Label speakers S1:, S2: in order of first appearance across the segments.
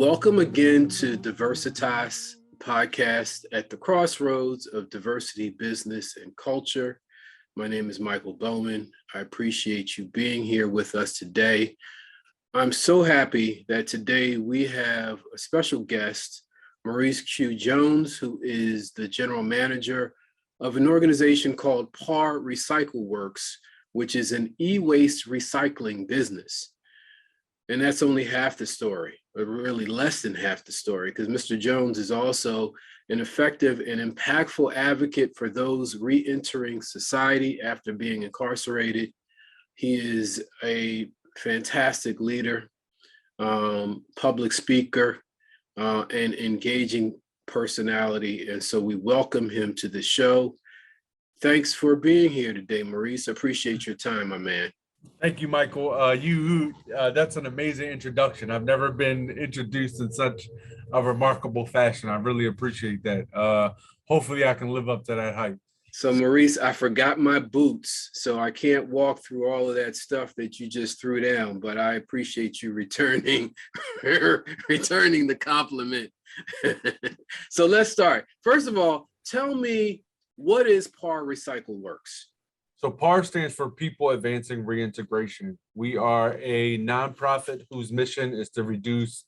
S1: Welcome again to Diversitas podcast at the crossroads of diversity, business, and culture. My name is Michael Bowman. I appreciate you being here with us today. I'm so happy that today we have a special guest, Maurice Jones, who is the general manager of an organization called PAR Recycle Works, which is an e-waste recycling business. And that's only half the story, or really less than half the story, because Mr. Jones is also an effective and impactful advocate for those re-entering society after being incarcerated. He is a fantastic leader, public speaker, and engaging personality. And so we welcome him to the show. Thanks for being here today, Maurice. I appreciate your time, my man.
S2: Thank you, Michael. That's an amazing introduction. I've never been introduced in such a remarkable fashion. I really appreciate that. Hopefully I can live up to that hype.
S1: So Maurice, I forgot my boots, so I can't walk through all of that stuff that you just threw down, but I appreciate you returning the compliment. So let's start. First of all, tell me, what is PAR Recycle Works?
S2: So PAR stands for People Advancing Reintegration. We are a nonprofit whose mission is to reduce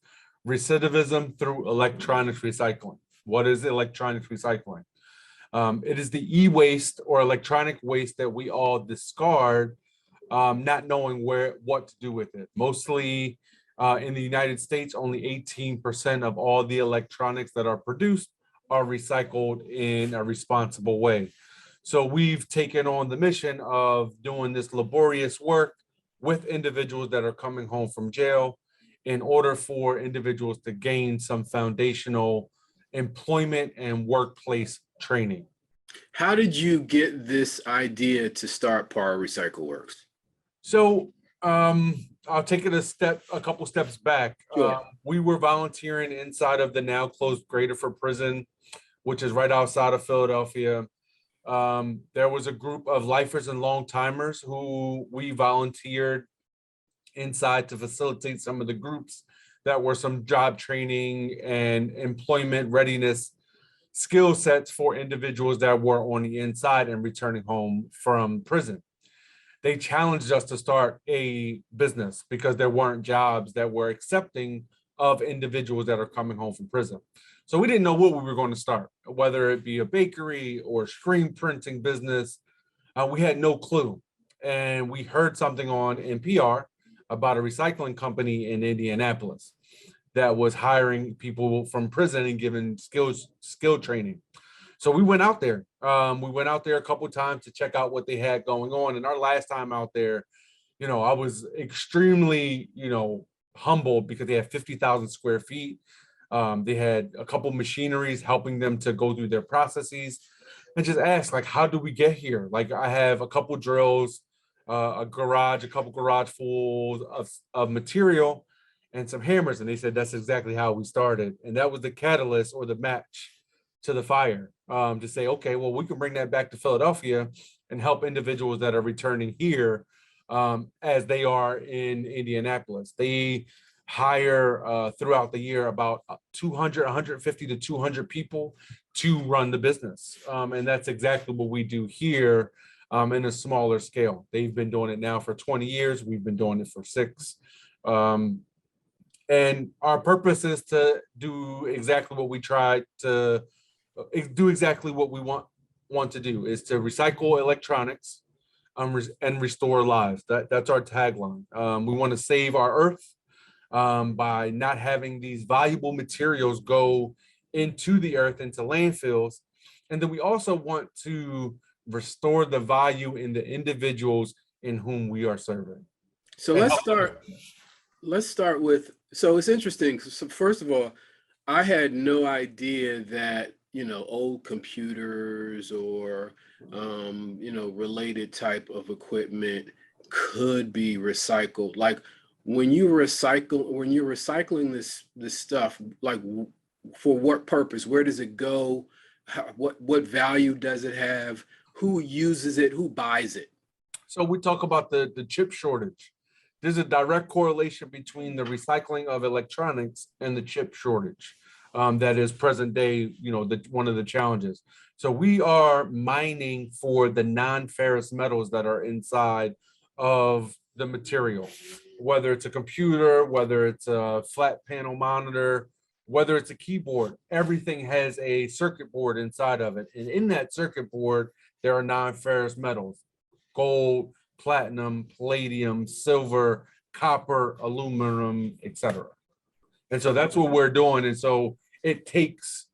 S2: recidivism through electronics recycling. What is electronics recycling? It is the e-waste or electronic waste that we all discard, not knowing what to do with it. Mostly in the United States, only 18% of all the electronics that are produced are recycled in a responsible way. So we've taken on the mission of doing this laborious work with individuals that are coming home from jail in order for individuals to gain some foundational employment and workplace training.
S1: How did you get this idea to start PAR Recycle Works?
S2: So I'll take it a couple steps back.
S1: Sure.
S2: We were volunteering inside of the now closed Graterford prison, which is right outside of Philadelphia. There was a group of lifers and long timers who we volunteered inside to facilitate some of the groups that were some job training and employment readiness skill sets for individuals that were on the inside and returning home from prison. They challenged us to start a business because there weren't jobs that were accepting of individuals that are coming home from prison. So we didn't know what we were going to start, whether it be a bakery or screen printing business. We had no clue. And we heard something on NPR about a recycling company in Indianapolis that was hiring people from prison and giving skill training. So we went out there. We went out there a couple of times to check out what they had going on. And our last time out there, I was extremely, humbled because they had 50,000 square feet. They had a couple machineries helping them to go through their processes, and just asked, like, how do we get here? Like, I have a couple drills, a couple garage fulls of material and some hammers. And they said, that's exactly how we started. And that was the catalyst or the match to the fire, to say, okay, well, we can bring that back to Philadelphia and help individuals that are returning here as they are in Indianapolis. They hire throughout the year about 150 to 200 people to run the business. And that's exactly what we do here in a smaller scale. They've been doing it now for 20 years. We've been doing it for 6. And our purpose is to do exactly what we try to do, exactly what we want to do, is to recycle electronics and restore lives. That's our tagline. We want to save our earth by not having these valuable materials go into the earth, into landfills. And then we also want to restore the value in the individuals in whom we are serving.
S1: So let's start with, so it's interesting. So first of all, I had no idea that, old computers or, related type of equipment could be recycled. Like, when you're recycling this stuff, like, for what purpose? Where does it go? What value does it have? Who uses it? Who buys it?
S2: So we talk about the chip shortage. there's a direct correlation between the recycling of electronics and the chip shortage that is present day, one of the challenges. So we are mining for the non-ferrous metals that are inside of the material, whether it's a computer, whether it's a flat panel monitor, whether it's a keyboard, everything has a circuit board inside of it. And in that circuit board, there are non-ferrous metals, gold, platinum, palladium, silver, copper, aluminum, etc. And so that's what we're doing. And so it takes,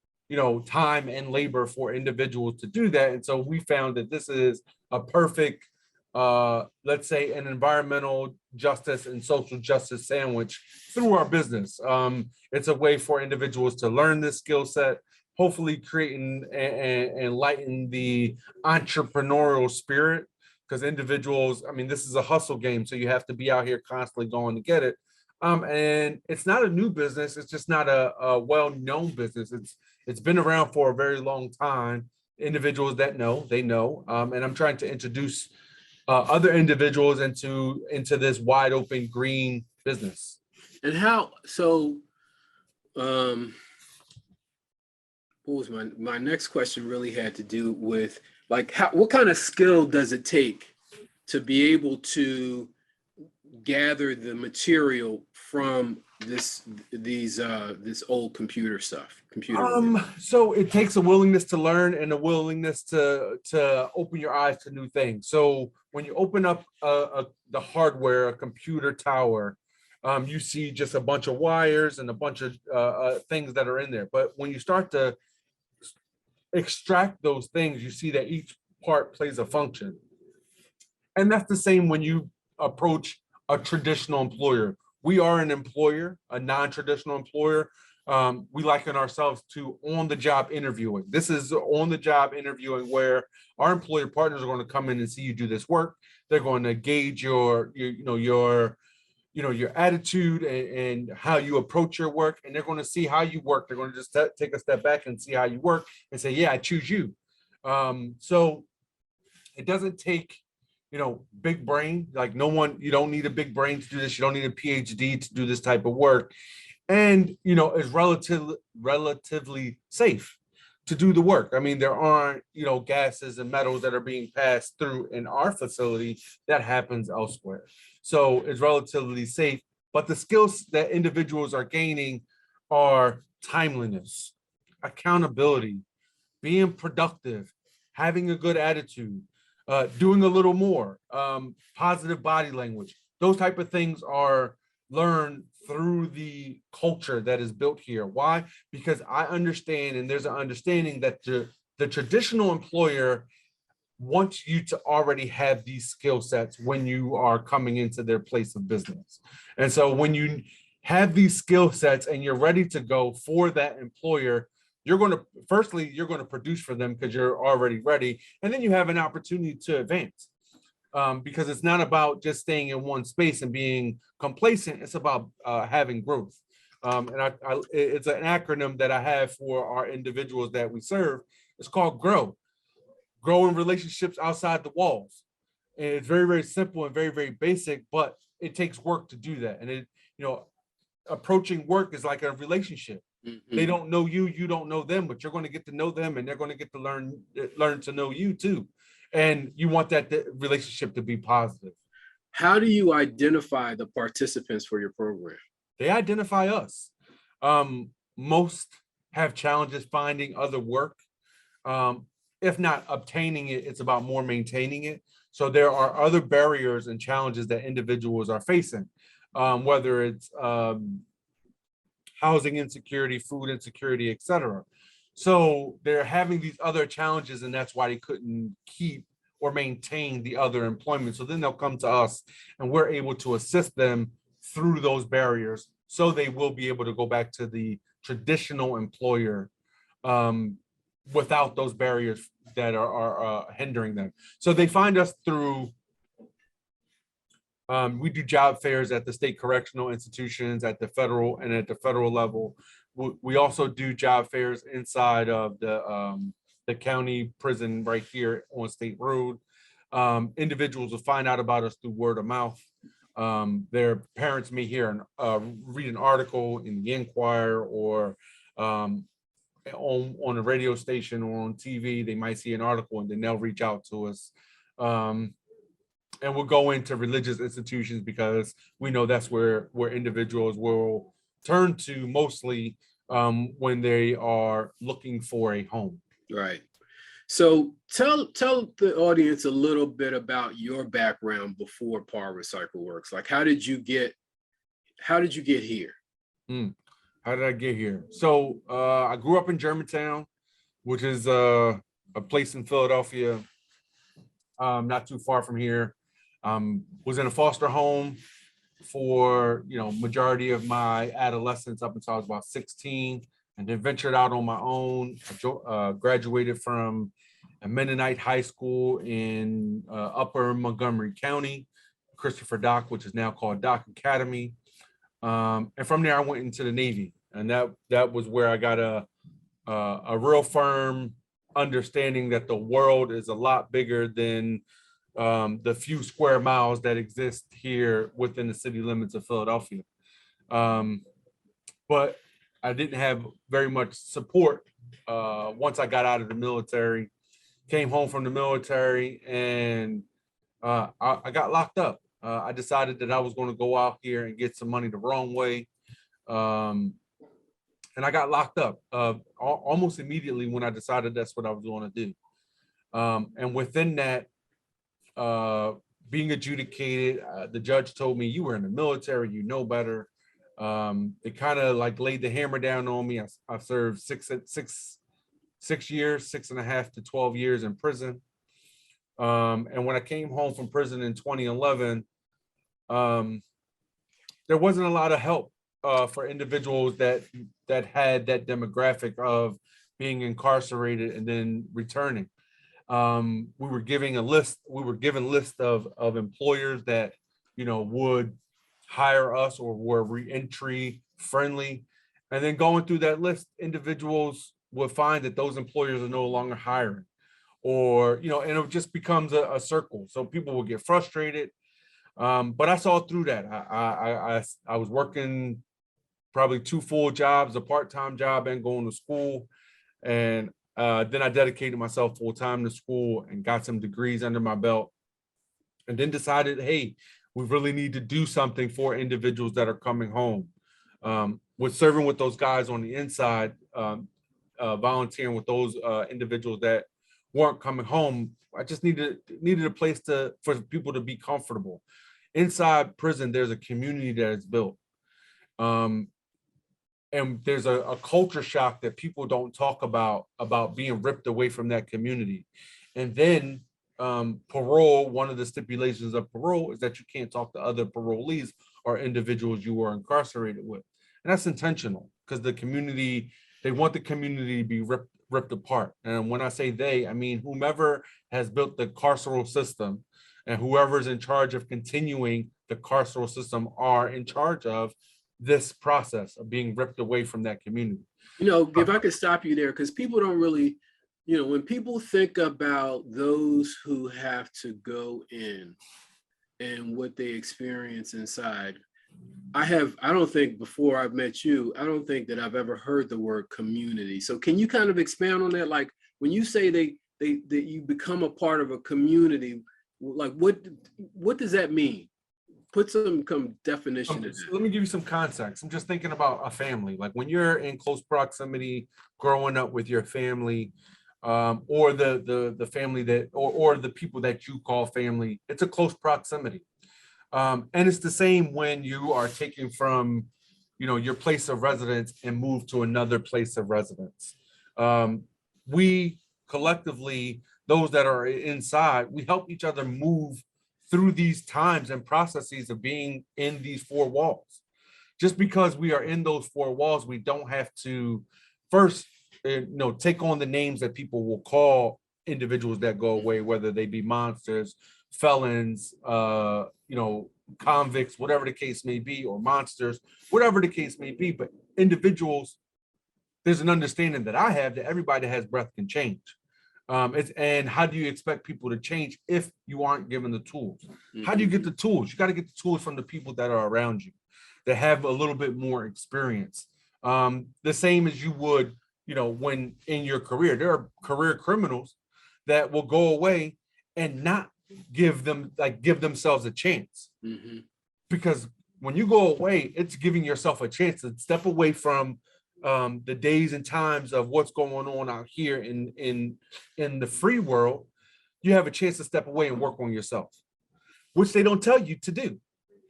S2: time and labor for individuals to do that. And so we found that this is a perfect, let's say, an environmental justice and social justice sandwich through our business. It's a way for individuals to learn this skill set, hopefully creating and lighten the entrepreneurial spirit, because individuals, this is a hustle game, so you have to be out here constantly going to get it. And it's not a new business. It's just not a well-known business. It's been around for a very long time. Individuals that know, they know. And I'm trying to introduce other individuals into this wide open green business.
S1: And how, so what was my next question really had to do with, like, what kind of skill does it take to be able to gather the material from this old computer stuff?
S2: So it takes a willingness to learn and a willingness to open your eyes to new things. So when you open up the hardware, a computer tower, you see just a bunch of wires and a bunch of things that are in there. But when you start to extract those things, you see that each part plays a function. And that's the same when you approach a traditional employer. We are an employer, a non-traditional employer. We liken ourselves to on-the-job interviewing. This is on-the-job interviewing where our employer partners are going to come in and see you do this work. They're going to gauge your attitude and how you approach your work, and they're going to see how you work. They're going to just take a step back and see how you work and say, yeah, I choose you. So it doesn't take big brain, like you don't need a big brain to do this. You don't need a PhD to do this type of work. And, it's relatively safe to do the work. There aren't, gases and metals that are being passed through in our facility that happens elsewhere. So it's relatively safe, but the skills that individuals are gaining are timeliness, accountability, being productive, having a good attitude, doing a little more, positive body language. Those type of things are learned through the culture that is built here. Why? Because I understand, and there's an understanding that the traditional employer wants you to already have these skill sets when you are coming into their place of business. And so when you have these skill sets and you're ready to go for that employer, you're going to produce for them because you're already ready. And then you have an opportunity to advance. Because it's not about just staying in one space and being complacent. It's about having growth. And it's an acronym that I have for our individuals that we serve. It's called GROW. Grow in relationships outside the walls. And it's very, very simple and very, very basic, but it takes work to do that. And approaching work is like a relationship. Mm-hmm. They don't know you, you don't know them, but you're going to get to know them, and they're going to get to learn to know you too. And you want that relationship to be positive.
S1: How do you identify the participants for your program?
S2: They identify us. Most have challenges finding other work. If not obtaining it, it's about more maintaining it. So there are other barriers and challenges that individuals are facing, whether it's housing insecurity, food insecurity, etc. So they're having these other challenges, and that's why they couldn't keep or maintain the other employment. So then they'll come to us, and we're able to assist them through those barriers, so they will be able to go back to the traditional employer without those barriers that are hindering them. So they find us through, we do job fairs at the state correctional institutions, at the federal level. We also do job fairs inside of the county prison right here on State Road. Individuals will find out about us through word of mouth. Their parents may read an article in the Inquirer or on a radio station or on TV. They might see an article and then they'll reach out to us. And we'll go into religious institutions because we know that's where individuals will turn to mostly when they are looking for a home.
S1: Right. So tell the audience a little bit about your background before Par Recycle Works. Like, how did you get here?
S2: How did I get here? So I grew up in Germantown, which is a place in Philadelphia, not too far from here. Was in a foster home for majority of my adolescence up until I was about 16, and then ventured out on my own. I graduated from a Mennonite high school in Upper Montgomery County, Christopher Dock, which is now called Dock Academy. And from there, I went into the Navy, and that was where I got a real firm understanding that the world is a lot bigger than the few square miles that exist here within the city limits of Philadelphia. But I didn't have very much support once I got out of the military, came home from the military, and I got locked up. I decided that I was going to go out here and get some money the wrong way. And I got locked up almost immediately when I decided that's what I was going to do. And within that, being adjudicated, the judge told me, "You were in the military, you know better." It kind of like laid the hammer down on me. I served 6 years, 6.5 to 12 years in prison. And when I came home from prison in 2011, there wasn't a lot of help for individuals that had that demographic of being incarcerated and then returning. We were given a list of employers that would hire us or were re-entry friendly, and then going through that list, individuals would find that those employers are no longer hiring, or and it just becomes a circle. So people will get frustrated. But I saw through that. I was working probably 2 full jobs, a part-time job, and going to school, and then I dedicated myself full time to school and got some degrees under my belt, and then decided, hey, we really need to do something for individuals that are coming home. With serving with those guys on the inside, volunteering with those individuals that weren't coming home, I just needed a place for people to be comfortable. Inside prison, there's a community that is built. And there's a culture shock that people don't talk about being ripped away from that community. And then parole, one of the stipulations of parole is that you can't talk to other parolees or individuals you were incarcerated with. And that's intentional because they want the community to be ripped apart. And when I say they, I mean whomever has built the carceral system and whoever's in charge of continuing the carceral system are in charge of this process of being ripped away from that community.
S1: If I could stop you there, because people don't really, when people think about those who have to go in and what they experience inside, I don't think before I've met you, I don't think that I've ever heard the word community. So can you kind of expand on that? Like when you say that you become a part of a community, like what does that mean? Put some definition to that.
S2: Let me give you some context. I'm just thinking about a family. Like when you're in close proximity, growing up with your family, or the family that, or the people that you call family, it's a close proximity. And it's the same when you are taken from, your place of residence and move to another place of residence. We collectively, those that are inside, we help each other move through these times and processes of being in these 4 walls. Just because we are in those 4 walls, we don't have to first, take on the names that people will call individuals that go away, whether they be monsters, felons, convicts, whatever the case may be, or monsters, whatever the case may be. But individuals, there's an understanding that I have that everybody that has breath can change. And how do you expect people to change if you aren't given the tools? How do you get the tools? You got to get the tools from the people that are around you, that have a little bit more experience. The same as you would, when in your career, there are career criminals that will go away and not give themselves a chance. Because when you go away, it's giving yourself a chance to step away from the days and times of what's going on out here in the free world. You have a chance to step away and work on yourself, which they don't tell you to do.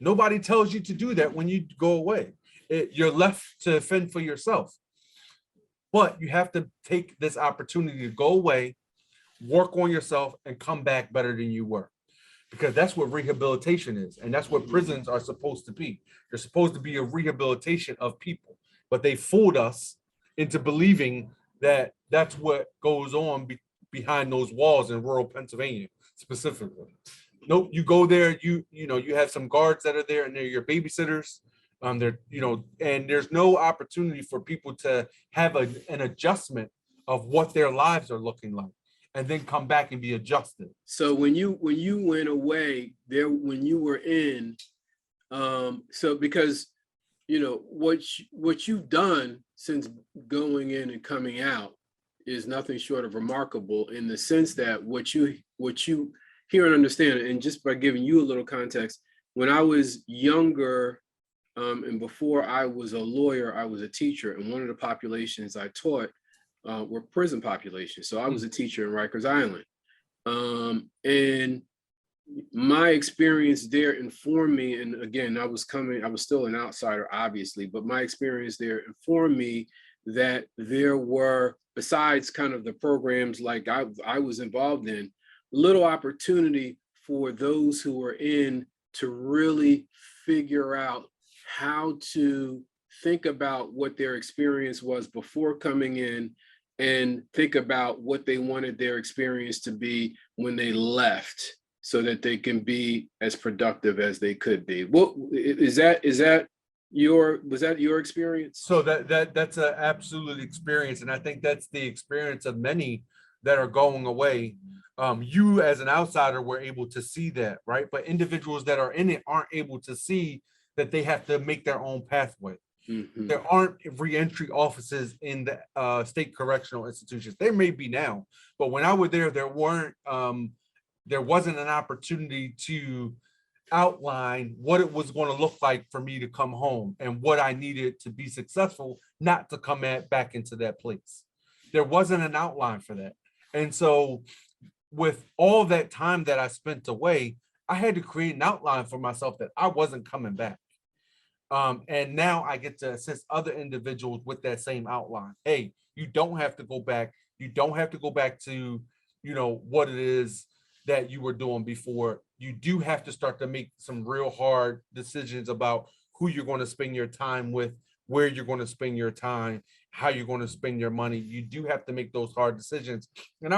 S2: Nobody tells you to do that when you go away. You're left to fend for yourself. But you have to take this opportunity to go away, work on yourself, and come back better than you were. Because that's what rehabilitation is. And that's what prisons are supposed to be. They're supposed to be a rehabilitation of people. But they fooled us into believing that that's what goes on behind those walls in rural Pennsylvania, specifically. Nope, you go there, you have some guards that are there, and they're your babysitters. And there's no opportunity for people to have an adjustment of what their lives are looking like, and then come back and be adjusted.
S1: So when you went away there, when you were in, so because what you've done since going in and coming out is nothing short of remarkable, in the sense that what you hear and understand, and just by giving you a little context, when I was younger, and before I was a lawyer, I was a teacher, and one of the populations I taught were prison populations. So I was a teacher in Rikers Island, and my experience there informed me. And again, I was still an outsider, obviously, but my experience there informed me that there were, besides kind of the programs like I was involved in, little opportunity for those who were in to really figure out how to think about what their experience was before coming in, and think about what they wanted their experience to be when they left, so that they can be as productive as they could be. What was that your experience?
S2: So that's an absolute experience, and I think that's the experience of many that are going away. You as an outsider were able to see that, right? But individuals that are in it aren't able to see that they have to make their own pathway. There aren't reentry offices in the state correctional institutions. There may be now, but when I was there, there wasn't an opportunity to outline what it was going to look like for me to come home and what I needed to be successful, not to come back into that place. There wasn't an outline for that. And so with all that time that I spent away, I had to create an outline for myself that I wasn't coming back. And now I get to assist other individuals with that same outline. Hey, you don't have to go back. You don't have to go back to, what it is that you were doing before. You do have to start to make some real hard decisions about who you're going to spend your time with, where you're going to spend your time, how you're going to spend your money. You do have to make those hard decisions. And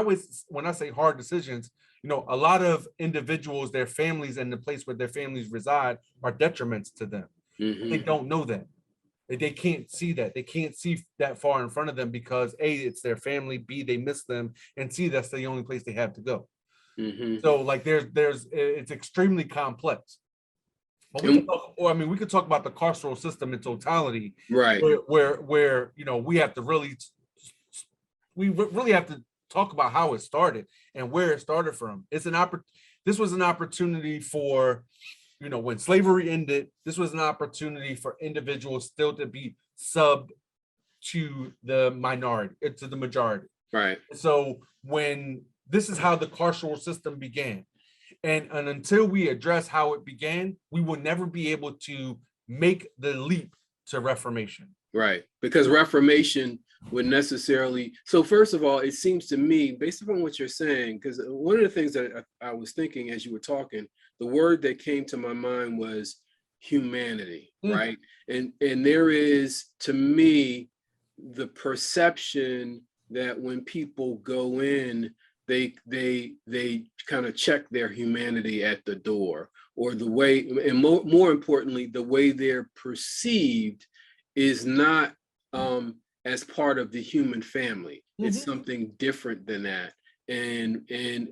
S2: when I say hard decisions, a lot of individuals, their families and the place where their families reside are detriments to them. They don't know that. They can't see that. They can't see that far in front of them because A, it's their family, B, they miss them, and C, that's the only place they have to go. So like it's extremely complex. But we could talk about the carceral system in totality,
S1: right?
S2: Where we have to really have to talk about how it started and where it started from. This was an opportunity for, when slavery ended, this was an opportunity for individuals still to be subbed to the minority, to the majority.
S1: Right.
S2: So this is how the carceral system began. And until we address how it began, we will never be able to make the leap to reformation.
S1: Right. Because reformation would necessarily. So first of all, it seems to me, based upon what you're saying, because one of the things that I was thinking as you were talking, the word that came to my mind was humanity, right? And there is, to me, the perception that when people go in, they kind of check their humanity at the door, or the way, and more importantly, the way they're perceived is not as part of the human family. It's something different than that. and in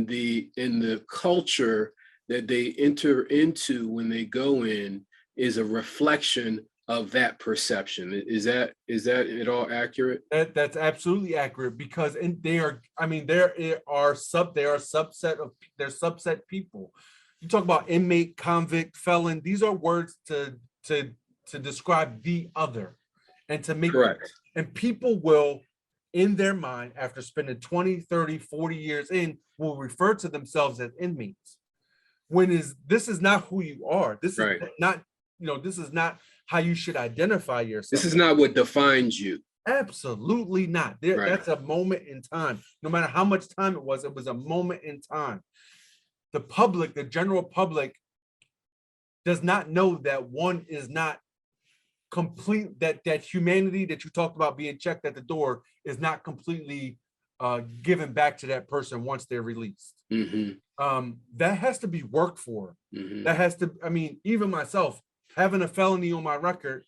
S1: the culture that they enter into when they go in is a reflection of that perception. Is that at all accurate?
S2: That's absolutely accurate, because they are, I mean, they're subset people. You talk about inmate, convict, felon. These are words to describe the other, and to make,
S1: correct.
S2: And people will, in their mind, after spending 20, 30, 40 years in, will refer to themselves as inmates. This is not who you are. This is
S1: right.
S2: Not, this is not how you should identify yourself.
S1: This is not what defines you.
S2: Absolutely not. Right. That's a moment in time. No matter how much time it was a moment in time. The public, the general public, does not know that one is not complete, that humanity that you talked about being checked at the door is not completely given back to that person once they're released.
S1: Mm-hmm.
S2: That has to be worked for.
S1: Mm-hmm.
S2: That has to, I mean, even myself, having a felony on my record,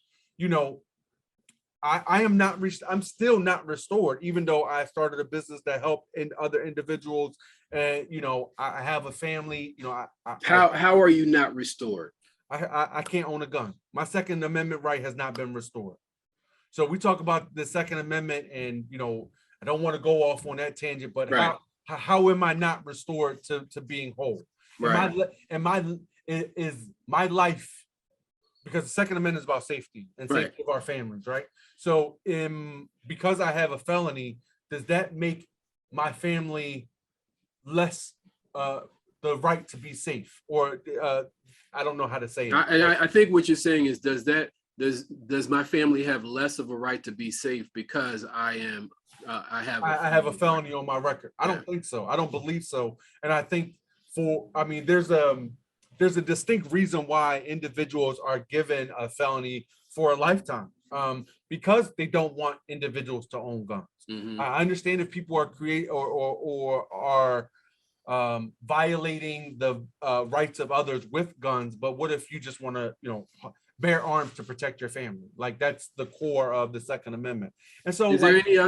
S2: I'm still not restored, even though I started a business that helped other individuals. And, I have a family,
S1: how are you not restored?
S2: I can't own a gun. My Second Amendment right has not been restored. So we talk about the Second Amendment, and, I don't want to go off on that tangent, but right. How am I not restored to being whole? Right. Is my life, because the Second Amendment is about safety and safety of our families, right? So because I have a felony, does that make my family less the right to be safe? Or I don't know how to say it.
S1: I think what you're saying is, does my family have less of a right to be safe because I have
S2: a felony on my record? I don't think so. I don't believe so. And I think there's a distinct reason why individuals are given a felony for a lifetime, because they don't want individuals to own guns. Mm-hmm. I understand if people are are violating the rights of others with guns, but what if you just want to, bear arms to protect your family? Like, that's the core of the Second Amendment. And so, is there any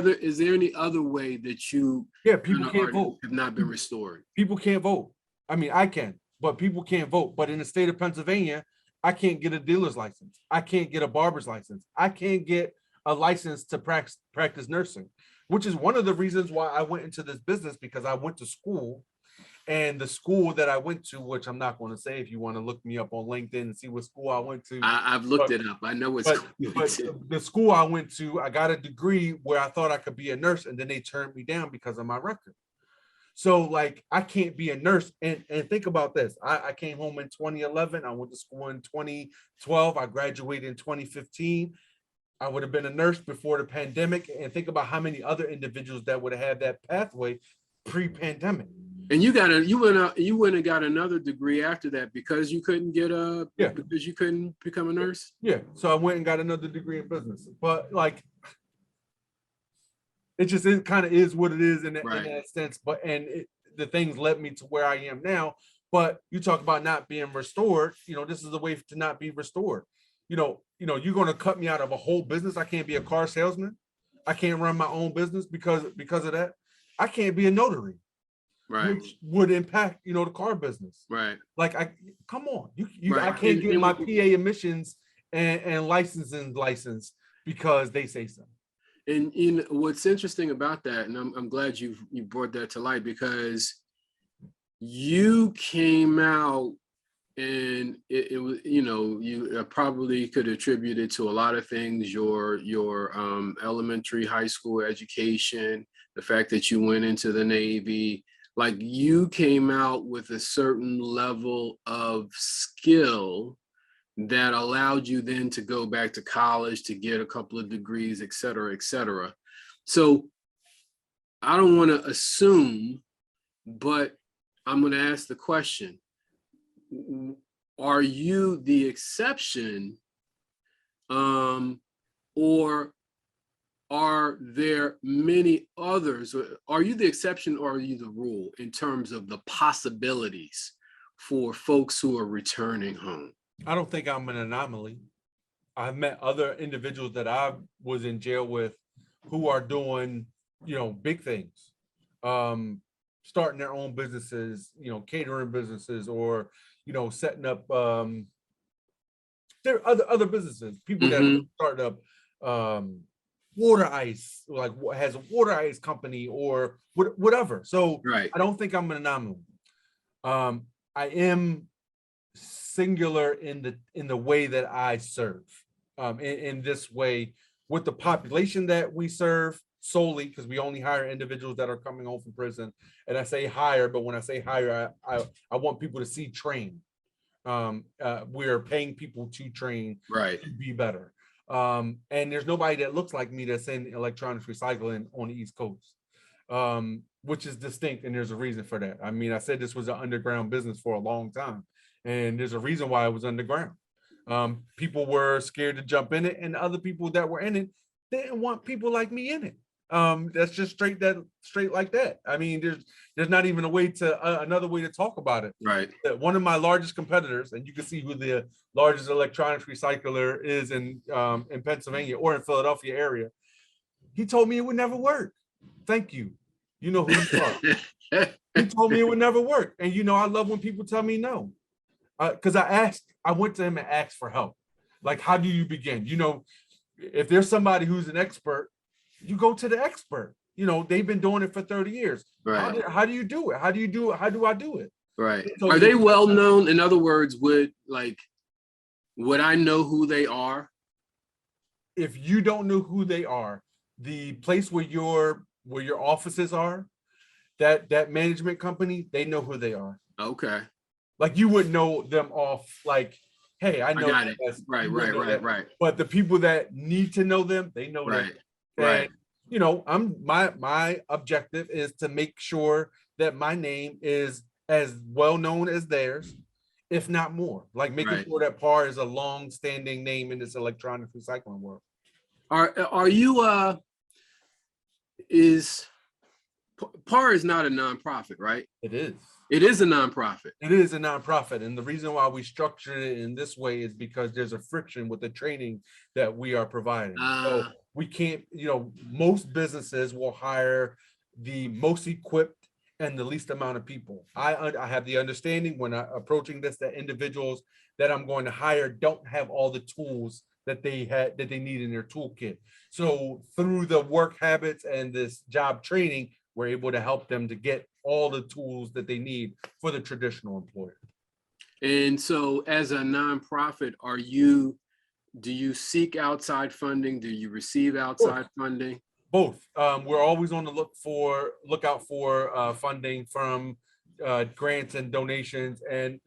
S1: other way that you
S2: people can't vote,
S1: have not been restored?
S2: People can't vote. I mean, I can, but people can't vote. But in the state of Pennsylvania, I can't get a dealer's license. I can't get a barber's license. I can't get a license to practice nursing, which is one of the reasons why I went into this business, because I went to school. And the school that I went to, which I'm not going to say, if you want to look me up on LinkedIn and see what school I went to.
S1: I've looked it up. I know it's.
S2: But the school I went to, I got a degree where I thought I could be a nurse, and then they turned me down because of my record. So, like, I can't be a nurse. And think about this. I came home in 2011. I went to school in 2012. I graduated in 2015. I would have been a nurse before the pandemic. And think about how many other individuals that would have had that pathway pre-pandemic.
S1: And you went and got another degree after that because you couldn't because you couldn't become a nurse.
S2: Yeah. So I went and got another degree in business. But, like, it kind of is what it is in that sense. But the things led me to where I am now. But you talk about not being restored. This is the way to not be restored. You're going to cut me out of a whole business. I can't be a car salesman. I can't run my own business because of that. I can't be a notary. Right. Which would impact, the car business.
S1: Right.
S2: Like, come on. I can't get my PA emissions and licensing license because they say so.
S1: And what's interesting about that, and I'm glad you brought that to light, because you came out and it was, you probably could attribute it to a lot of things, your elementary, high school education, the fact that you went into the Navy. Like, you came out with a certain level of skill that allowed you then to go back to college to get a couple of degrees, et cetera, et cetera. So I don't want to assume, but I'm going to ask the question. Are you the exception, or are there many others? Are you the exception or are you the rule in terms of the possibilities for folks who are returning home?
S2: I don't think I'm an anomaly. I've met other individuals that I was in jail with who are doing, big things. starting their own businesses, catering businesses, or setting up there are other businesses, people that are starting up water ice, like has a water ice company or whatever. So
S1: Right.
S2: I don't think I'm an anomaly. I am singular in the way that I serve. In this way, with the population that we serve solely, because we only hire individuals that are coming home from prison. And I say hire, but when I say hire, I want people to see train. We are paying people to train,
S1: right,
S2: to be better. And there's nobody that looks like me that's in electronics recycling on the East Coast, which is distinct, and there's a reason for that. I mean, I said this was an underground business for a long time, and there's a reason why it was underground. People were scared to jump in it, and other people that were in it, they didn't want people like me in it. That's just straight like that. I mean, there's not even a way to another way to talk about it.
S1: right.
S2: One of my largest competitors, and you can see who the largest electronics recycler is in Pennsylvania or in Philadelphia area. He told me it would never work. Thank you. You know who you are. He told me it would never work. And I love when people tell me no. Because I went to him and asked for help. Like, how do you begin? If there's somebody who's an expert, you go to the expert. They've been doing it for 30 years.
S1: Right.
S2: How do you do it? How do you do it? How do I do it?
S1: Right.
S2: So
S1: Are they well known? In other words, would I know who they are?
S2: If you don't know who they are, the place where your offices are, that management company, they know who they are.
S1: Okay.
S2: Like, you wouldn't know them off like, hey, I know.
S1: I got it. Right.
S2: But the people that need to know them, they know
S1: right.
S2: them.
S1: Right.
S2: And my objective is to make sure that my name is as well known as theirs, if not more. Like making sure that PAR is a long-standing name in this electronic recycling world.
S1: Are you is PAR is not a nonprofit, right?
S2: It is.
S1: It is a nonprofit.
S2: It is a nonprofit. And the reason why we structured it in this way is because there's a friction with the training that we are providing. So we can't, most businesses will hire the most equipped and the least amount of people. I have the understanding when I'm approaching this that individuals that I'm going to hire don't have all the tools that they need in their toolkit. So through the work habits and this job training, we're able to help them to get all the tools that they need for the traditional employer.
S1: And so as a nonprofit, do you seek outside funding? Do you receive outside funding?
S2: Both. We're always on the lookout for funding from grants and donations and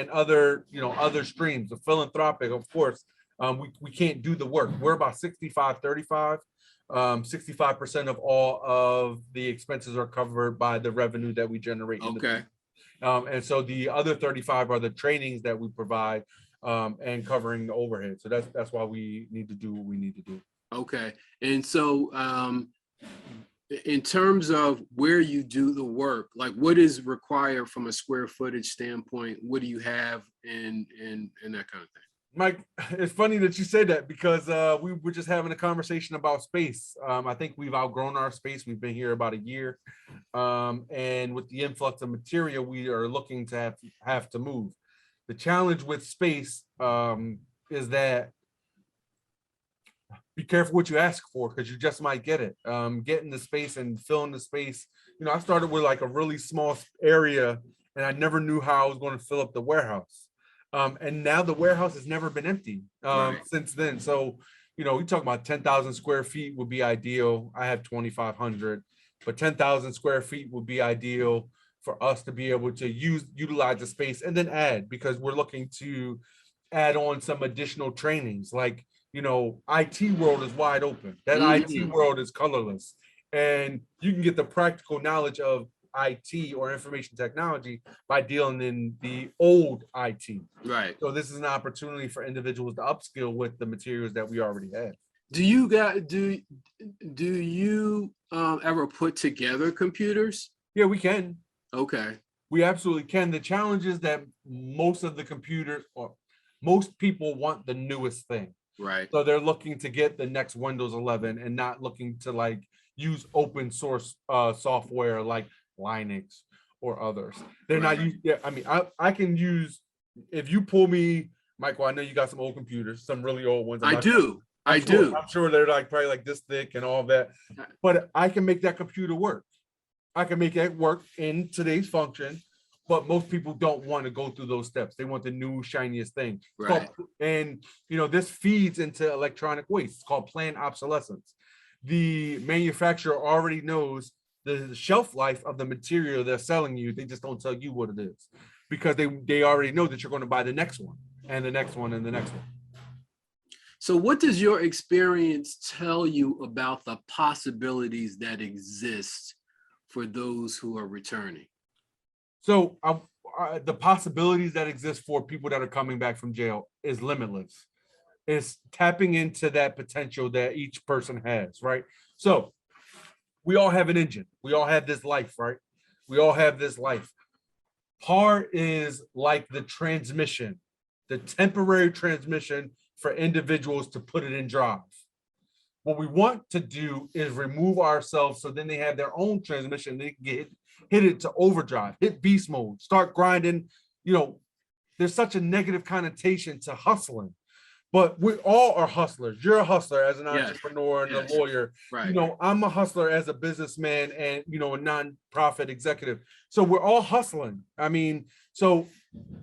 S2: other other streams of philanthropic. Of course, we can't do the work. We're about 65-35. 65% of all of the expenses are covered by the revenue that we generate.
S1: Okay.
S2: And so the other 35 are the trainings that we provide and covering the overhead. So that's why we need to do what we need to do.
S1: Okay. And so in terms of where you do the work, like what is required from a square footage standpoint? What do you have and that kind of thing?
S2: Mike, it's funny that you say that because we were just having a conversation about space. I think we've outgrown our space. We've been here about a year. And with the influx of material, we are looking to have to move. The challenge with space is that be careful what you ask for because you just might get it. Getting the space and filling the space. I started with like a really small area and I never knew how I was going to fill up the warehouse. And now the warehouse has never been empty since then. So, we talk about 10,000 square feet would be ideal. I have 2,500, but 10,000 square feet would be ideal for us to be able to utilize the space and then add, because we're looking to add on some additional trainings. Like, IT world is wide open. That IT world is colorless. And you can get the practical knowledge of IT or information technology by dealing in the old IT.
S1: Right.
S2: So this is an opportunity for individuals to upskill with the materials that we already have.
S1: Do you ever put together computers?
S2: Yeah, we can.
S1: Okay.
S2: We absolutely can. The challenge is that most of the computers or most people want the newest thing.
S1: Right.
S2: So they're looking to get the next Windows 11 and not looking to like use open source software like Linux, or others. They're not used. Yeah, I mean, I can use, if you pull me, Michael, I know you got some old computers, some really old ones.
S1: I do. I do.
S2: I'm sure they're like probably like this thick and all that, but I can make that computer work. I can make it work in today's function, but most people don't want to go through those steps. They want the new shiniest thing.
S1: Right.
S2: And this feeds into electronic waste. It's called planned obsolescence. The manufacturer already knows the shelf life of the material they're selling you. They just don't tell you what it is because they already know that you're going to buy the next one and the next one and the next one.
S1: So what does your experience tell you about the possibilities that exist for those who are returning?
S2: So the possibilities that exist for people that are coming back from jail is limitless. It's tapping into that potential that each person has, right? So we all have an engine. We all have this life, right? We all have this life. PAR is like the transmission, the temporary transmission for individuals to put it in drive. What we want to do is remove ourselves so then they have their own transmission. They can hit it to overdrive, hit beast mode, start grinding. There's such a negative connotation to hustling, but we all are hustlers. You're a hustler as an entrepreneur and a lawyer.
S1: Right.
S2: I'm a hustler as a businessman and, a nonprofit executive. So we're all hustling. I mean, so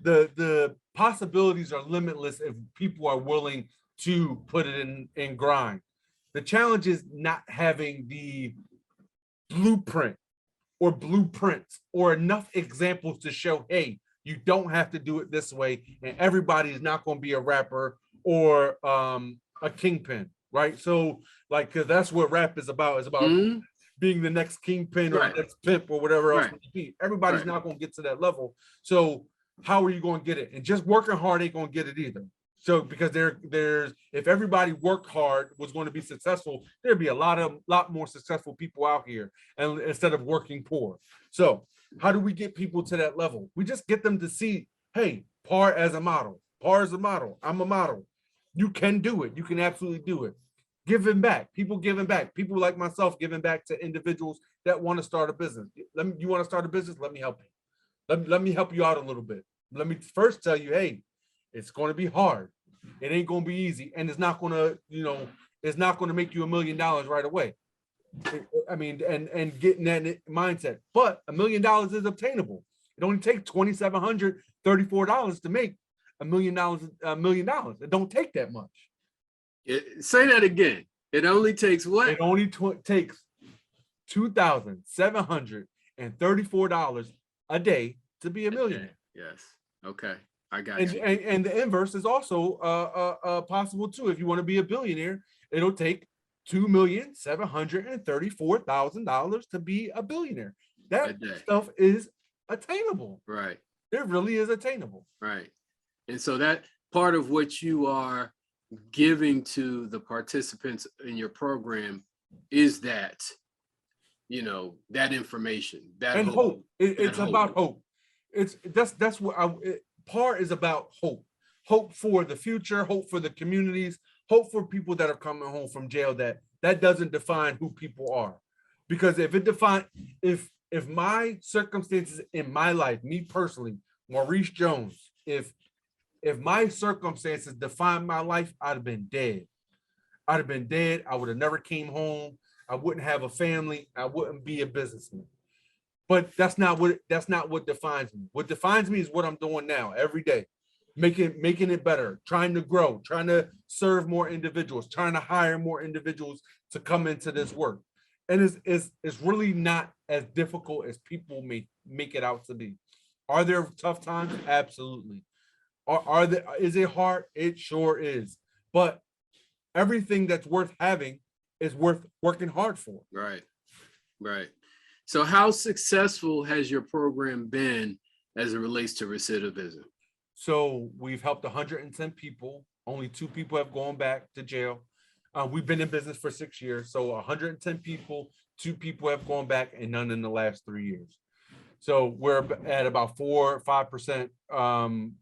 S2: the possibilities are limitless if people are willing to put it in grind. The challenge is not having the blueprint or blueprints or enough examples to show, hey, you don't have to do it this way, and everybody is not going to be a rapper or a kingpin, right? So, because that's what rap is about. It's about being the next kingpin or the next pimp or whatever else it be. Everybody's not going to get to that level. So how are you going to get it? And just working hard ain't going to get it either. So because there's if everybody worked hard was going to be successful, there'd be a lot more successful people out here, and instead of working poor. So how do we get people to that level? We just get them to see, hey, PAR as a model. PAR is a model. I'm a model. You can do it. You can absolutely do it. Giving back. People giving back. People like myself giving back to individuals that want to start a business. You want to start a business? Let me help you. Let me help you out a little bit. Let me first tell you, hey, it's going to be hard. It ain't going to be easy. And it's not going to, it's not going to make you $1 million right away. I mean, and getting that mindset. But $1 million is obtainable. It only takes $2,734 to make $1 million. $1 million. It don't take that much.
S1: Say that again. It only takes what?
S2: It only takes $2,734 a day to be a millionaire.
S1: Yes. Okay. I got you.
S2: And the inverse is also possible too. If you want to be a billionaire, it'll take $2,734,000 to be a billionaire. That stuff is attainable.
S1: Right.
S2: It really is attainable.
S1: Right. And so that part of what you are giving to the participants in your program is that, that information, that
S2: and hope. It's about hope. That's what PAR is about. Hope for the future, hope for the communities, hope for people that are coming home from jail. That doesn't define who people are, because if my circumstances in my life, me personally, Maurice Jones, if my circumstances define my life, I'd have been dead. I would have never came home. I wouldn't have a family. I wouldn't be a businessman. But that's not what defines me. What defines me is what I'm doing now every day, making it better, trying to grow, trying to serve more individuals, trying to hire more individuals to come into this work. And it's really not as difficult as people may make it out to be. Are there tough times? Absolutely. Is it hard? It sure is. But everything that's worth having is worth working hard for.
S1: Right. Right. So how successful has your program been as it relates to recidivism?
S2: So we've helped 110 people. Only 2 people have gone back to jail. We've been in business for 6 years. So 110 people, 2 people have gone back, and none in the last 3 years. So we're at about 4 or 5%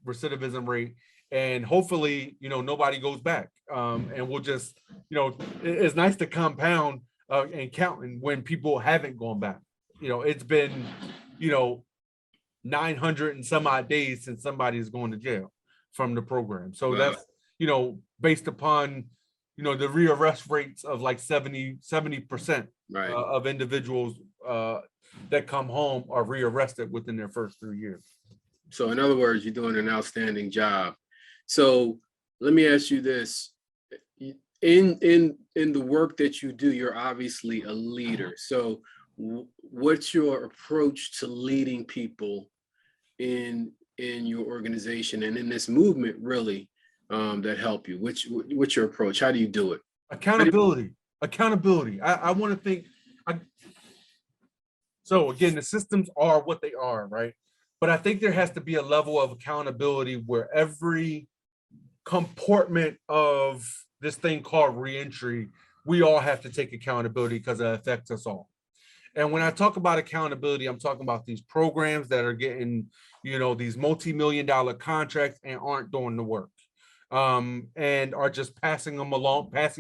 S2: recidivism rate. And hopefully, nobody goes back. And we'll just, it's nice to compound and count when people haven't gone back. it's been, 900 and some odd days since somebody is going to jail from the program. So
S1: Wow.
S2: that's, based upon, the rearrest rates of like 70%
S1: Right.
S2: of individuals that come home are rearrested within their first 3 years.
S1: So in other words, you're doing an outstanding job. So let me ask you this. In the work that you do, you're obviously a leader. So what's your approach to leading people in your organization and in this movement, really, that help you? What's your approach? How do you do it?
S2: Accountability. I want to think. So again, the systems are what they are, right? But I think there has to be a level of accountability where every comportment of this thing called reentry, we all have to take accountability because it affects us all. And when I talk about accountability, I'm talking about these programs that are getting, these multi-million-dollar contracts and aren't doing the work, and are just passing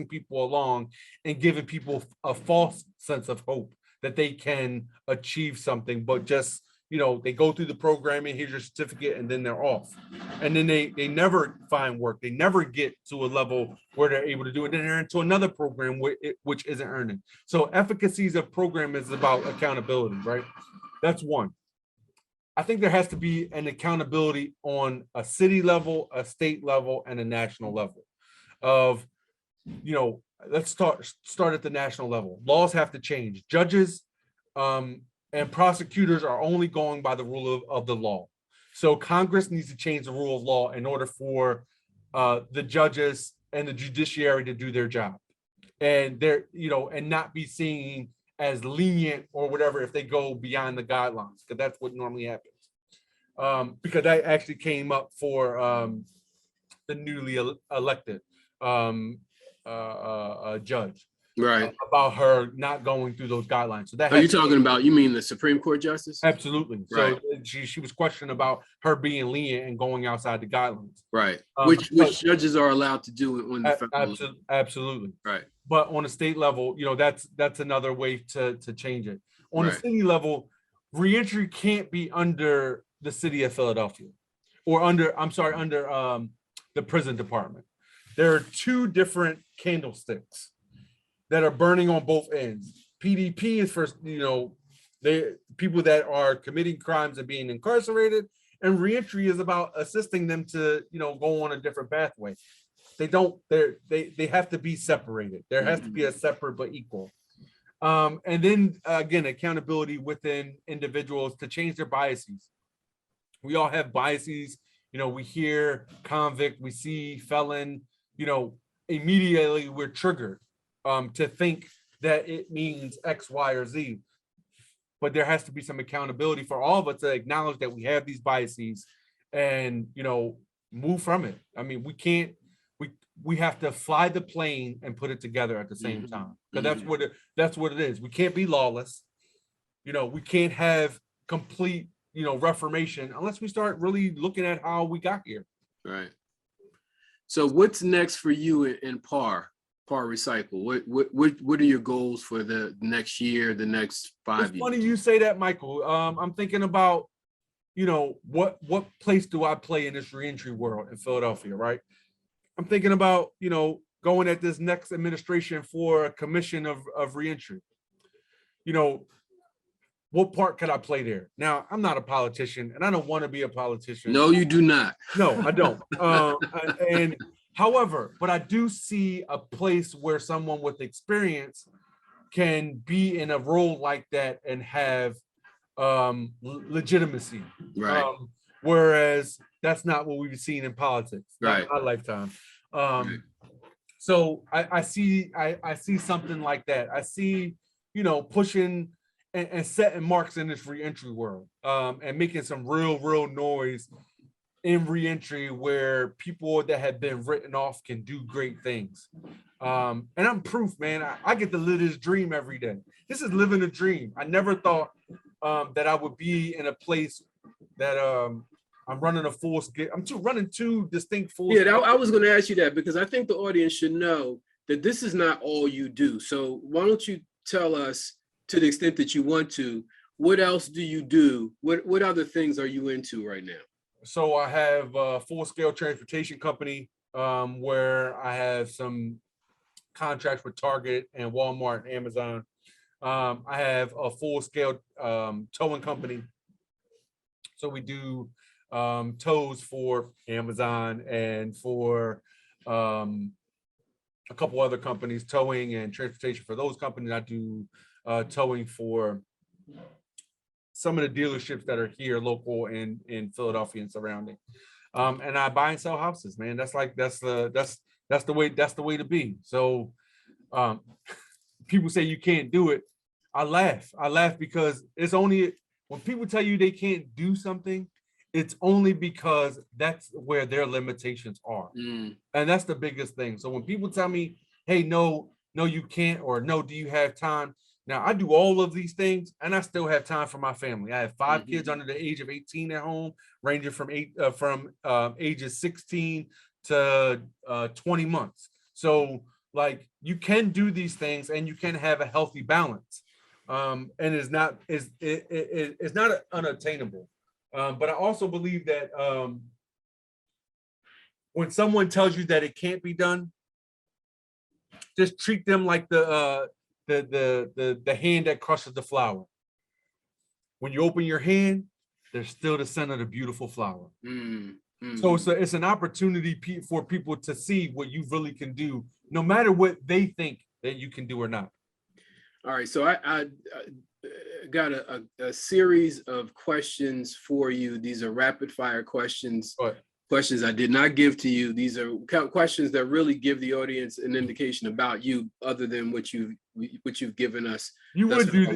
S2: people along and giving people a false sense of hope that they can achieve something, but just, they go through the programming, here's your certificate, and then they're off. And then they never find work. They never get to a level where they're able to do it. Then they're into another program which isn't earning. So efficacies of program is about accountability, right? That's one. I think there has to be an accountability on a city level, a state level, and a national level of, let's start at the national level. Laws have to change. Judges, and prosecutors are only going by the rule of the law. So Congress needs to change the rule of law in order for the judges and the judiciary to do their job. And they're, and not be seen as lenient or whatever if they go beyond the guidelines, because that's what normally happens. Because I actually came up for the newly elected judge.
S1: Right.
S2: About her not going through those guidelines. So that
S1: are you talking about? You mean the Supreme Court justice?
S2: Absolutely.
S1: Right.
S2: So she was questioned about her being lenient and going outside the guidelines.
S1: Right. Which judges are allowed to do on the federal level.
S2: Absolutely.
S1: Right.
S2: But on a state level, that's another way to change it. On a city level, reentry can't be under the city of Philadelphia or under the prison department. There are two different candlesticks that are burning on both ends. PDP is for, they people that are committing crimes and being incarcerated, and reentry is about assisting them to, go on a different pathway. They have to be separated. There has to be a separate but equal. And then again, accountability within individuals to change their biases. We all have biases. We hear convict, we see felon, immediately we're triggered to think that it means X, Y, or Z. But there has to be some accountability for all of us to acknowledge that we have these biases and, move from it. I mean, we have to fly the plane and put it together at the same time. Because that's what it is. We can't be lawless. We can't have complete, reformation unless we start really looking at how we got here.
S1: Right. So what's next for you in PAR Recycle? What are your goals for the next year, the next 5 years?
S2: It's funny you say that, Michael. I'm thinking about, what place do I play in this reentry world in Philadelphia, right? I'm thinking about, going at this next administration for a commission of reentry. What part could I play there? Now, I'm not a politician and I don't want to be a politician.
S1: No, you do not.
S2: No, I don't. And however, but I do see a place where someone with experience can be in a role like that and have legitimacy.
S1: Right.
S2: Whereas that's not what we've seen in politics.
S1: Right.
S2: In my lifetime.
S1: Right.
S2: So I see something like that. I see, pushing and setting marks in this reentry world, and making some real noise in reentry where people that have been written off can do great things. And I'm proof, man. I get to live this dream every day. This is living a dream. I never thought that I would be in a place that I'm running a full scale. I'm running two distinct full.
S1: Yeah, I was going to ask you that because I think the audience should know that this is not all you do. So why don't you tell us, to the extent that you want to, what else do you do? What other things are you into right now?
S2: So I have a full-scale transportation company where I have some contracts with Target and Walmart and Amazon. I have a full-scale towing company. So we do tows for Amazon and for a couple other companies, towing and transportation for those companies. I do towing for some of the dealerships that are here local in Philadelphia and surrounding. And I buy and sell houses, man. That's the way to be. So people say you can't do it. I laugh because it's only when people tell you they can't do something, it's only because that's where their limitations are. And that's the biggest thing. So when people tell me, hey, no, you can't, or no, do you have time? Now I do all of these things and I still have time for my family. I have 5 kids under the age of 18 at home, ranging from ages 16 to 20 months. So like you can do these things and you can have a healthy balance. And it's not unattainable. But I also believe that when someone tells you that it can't be done, just treat them like the hand that crushes the flower. When you open your hand, there's still the scent of the beautiful flower. So it's an opportunity for people to see what you really can do, no matter what they think that you can do or not.
S1: All right, so I got a series of questions for you. These are rapid fire questions. Questions I did not give to you. These are questions that really give the audience an indication about you, other than what you've given us.
S2: You would do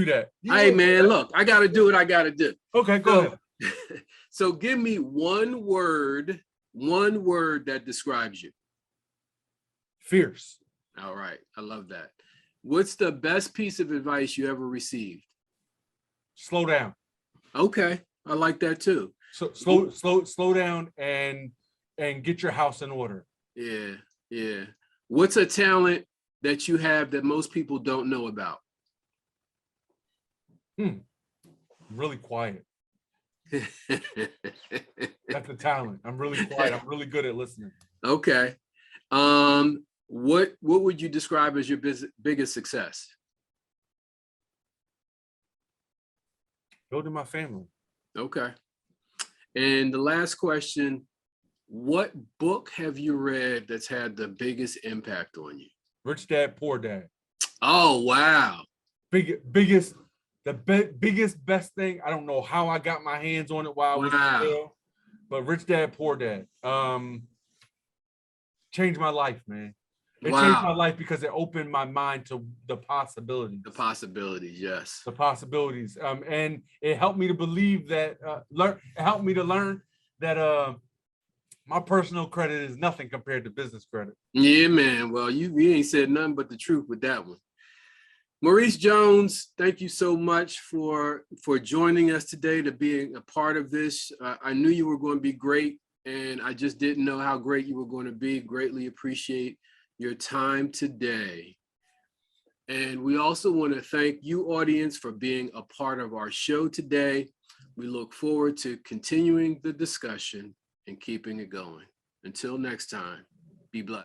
S2: that.
S1: Hey man, look, I got to do what I got to do.
S2: Okay, go ahead.
S1: So give me one word that describes you.
S2: Fierce.
S1: All right, I love that. What's the best piece of advice you ever received?
S2: Slow down.
S1: Okay, I like that too.
S2: So slow down and get your house in order.
S1: Yeah. What's a talent that you have that most people don't know about?
S2: Really quiet. That's a talent. I'm really quiet. I'm really good at listening.
S1: Okay. What would you describe as your biggest success?
S2: Building my family.
S1: Okay. And the last question, what book have you read that's had the biggest impact on you?
S2: Rich Dad, Poor Dad.
S1: Oh, wow.
S2: Biggest, best thing. I don't know how I got my hands on it while I was in jail, but Rich Dad, Poor Dad. Changed my life, man. It changed my life because it opened my mind to the possibilities. The possibilities, yes. The possibilities. And it helped me to believe that, it helped me to learn that my personal credit is nothing compared to business credit. Yeah, man. Well, you ain't said nothing but the truth with that one. Maurice Jones, thank you so much for joining us today, to being a part of this. I knew you were going to be great, and I just didn't know how great you were going to be. Greatly appreciate your time today. And we also want to thank you, audience, for being a part of our show today. We look forward to continuing the discussion and keeping it going. Until next time, be blessed.